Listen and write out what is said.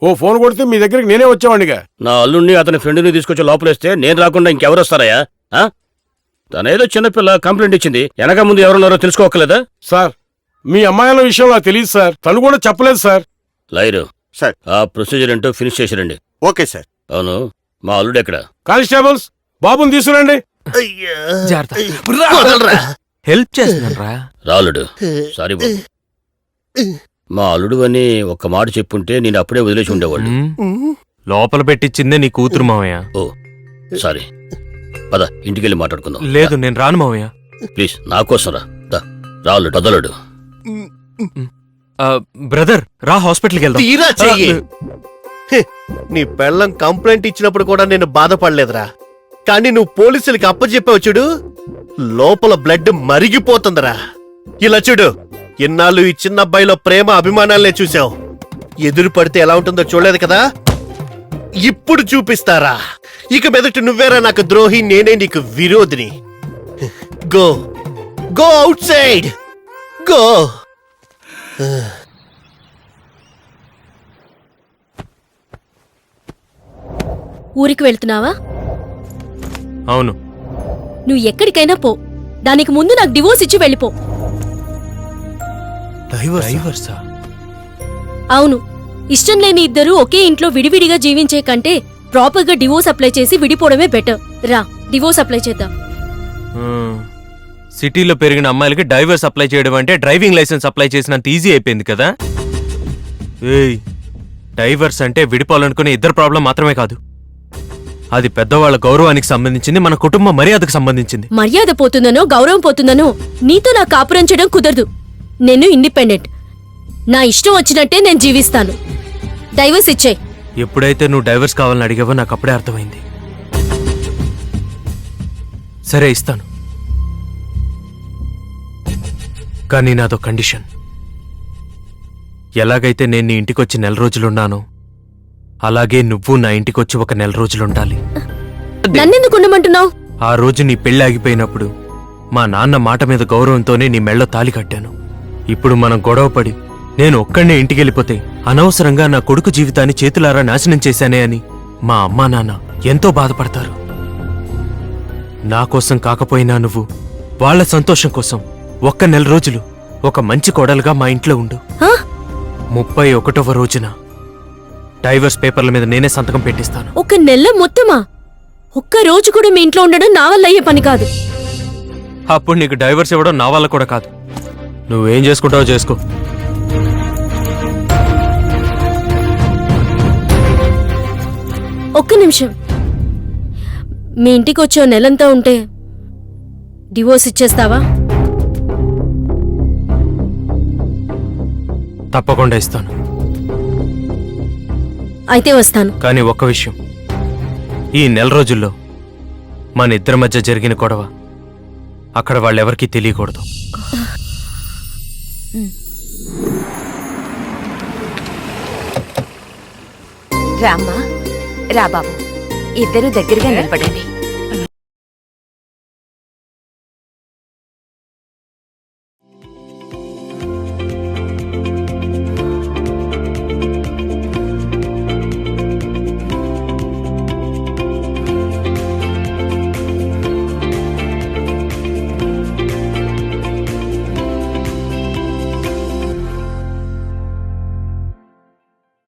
ఓ phone కొడితే మీ దగ్గరికి నేనే వచ్చేవాడిగా. నా అల్లుడిని అతని ఫ్రెండ్ని తీసుకొచ్చి లోపలేస్తే నేను రాకుండా ఇంకెవరు వస్తారయ్యా? తనేదో చిన్నపిల్ల కంప్లైంట్ ఇచ్చింది, వెనక ముందు ఎవరున్నారో తెలుసుకోకలేదా? సార్, మీ అమ్మాయిల విషయం నాకు తెలియదు సార్. తను కూడా చెప్పలేదు సార్. లైరు సార్, ఆ ప్రొసీజర్ ఏంటో ఫినిష్ చేసిరండి. Okay sir. అవును, మా అల్లుడు ఎక్కడ? కానిస్టేబుల్స్, బాబుని తీసుకురండి. హెల్ప్ చేస్తున్నారా? రాలుడు, సారీ బాబు. మా అల్లుడు అని ఒక్క మాట చెప్పుంటే నేను అప్పుడే వదిలేసి ఉండేవాళ్ళు. లోపల పెట్టించిందే నీ కూతురు మావయ్య. ఓ సారీ, పద ఇంటికెళ్ళి మాట్లాడుకుందాం. లేదు, నేను రాను మావయ్య. ప్లీజ్ నా కోసం రా. రాలుడు వదలడు. బ్రదర్ రా, హాస్పిటల్కి వెళ్దాం. తీరా చెయ్యి. నీ పెళ్ళం కంప్లైంట్ ఇచ్చినప్పుడు కూడా నేను బాధపడలేదురా, కానీ నువ్వు పోలీసులకి అప్పచెప్పావు చూడు, లోపల బ్లడ్ మరిగిపోతుందిరా. ఇలా చూడు, ఇన్నాళ్ళు ఈ చిన్న అబ్బాయిలో ప్రేమ అభిమానాలనే చూసావు. ఎదురు పడితే ఎలా ఉంటుందో చూడలేదు కదా, ఇప్పుడు చూపిస్తారా. ఇక మెదటి నువ్వేరా నాకు ద్రోహి, నేనే నీకు విరోధిని. Go go outside, go. ఊరికి వెళ్తున్నావా? అవును. నువ్వు ఎక్కడికైనా పో, దానికి ముందు నాకు డివోర్స్ ఇచ్చి వెళ్ళిపో. డైవర్సా? అవును, ఇష్టం లేని ఇద్దరు ఒకే ఇంట్లో విడివిడిగా జీవించే కంటే ప్రాపర్గా డివోర్స్ అప్లై చేసి విడిపోవడమే బెటర్. రా, డివోర్స్ అప్లై చేద్దాం. సిటీలో పెరిగిన అమ్మాయిలకి డైవర్స్ అప్లై చేయడం అంటే డ్రైవింగ్ లైసెన్స్ అప్లై చేసినంత ఈజీ అయిపోయింది కదా. ఏయ్, డైవర్స్ అంటే విడిపోవాలనుకునే ఇద్దరు ప్రాబ్లం మాత్రమే కాదు, అది పెద్దవాళ్ళ గౌరవానికి సంబంధించింది, మన కుటుంబ మర్యాదకు సంబంధించింది. మర్యాద పోతుందనో గౌరవం పోతుందనో నీతో నా కాపురం చేయడం కుదరదు. నేను ఇండిపెండెంట్, నా ఇష్టం వచ్చినట్టే నేను జీవిస్తాను. డైవర్స్ ఇచ్చేయ్. ఎప్పుడైతే నువ్వు డైవర్స్ కావాలని అడిగావో నాకు అప్పుడే అర్థమైంది. సరే, ఇస్తాను, కానీ నాదో కండిషన్. ఎలాగైతే నేను నీ ఇంటికొచ్చి 1 రోజులున్నానో అలాగే నువ్వు నా ఇంటికొచ్చి 1 నెల రోజులుండాలి. నన్నెందుకు ఉండమంటున్నావు? ఆ రోజు నీ పెళ్లి ఆగిపోయినప్పుడు మా నాన్న మాట మీద గౌరవంతోనే నీ మెళ్ళో తాళి కట్టాను. ఇప్పుడు మనం గొడవపడి నేను ఒక్కడే ఇంటికెళ్ళిపోతే అనవసరంగా నా కొడుకు జీవితాన్ని చేతులారా నాశనం చేశానే అని మా అమ్మా నాన్న ఎంతో బాధపడతారు. నా కోసం కాకపోయినా నువ్వు వాళ్ల సంతోషం కోసం 1 నెల రోజులు ఒక మంచి కోడలుగా మా ఇంట్లో ఉండు. 31వ రోజున డైవర్స్ పేపర్ల మీద నేనే సంతకం పెట్టిస్తాను. 1 నెల మొత్తమా? ఒక్క రోజు కూడా మీ ఇంట్లో ఉండడం నా వల్ల అయ్యే పని కాదు. అప్పుడు నీకు డైవర్స్ ఇవ్వడం నా వల్ల కూడా కాదు. నువ్వేం చేసుకుంటావో చేసుకో. ఒక్క నిమిషం, మీ ఇంటికి వచ్చే నెలంతా ఉంటే డివోర్స్ ఇచ్చేస్తావా? తప్పకుండా ఇస్తాను. అయితే వస్తాను. కానీ ఒక్క విషయం, ఈ 1 నెల రోజుల్లో మన ఇద్దరి మధ్య జరిగిన గొడవ అక్కడ వాళ్ళెవరికీ తెలియకూడదు. రామ్మా, రా బాబు, ఇద్దరు దగ్గరగా నిలబడండి.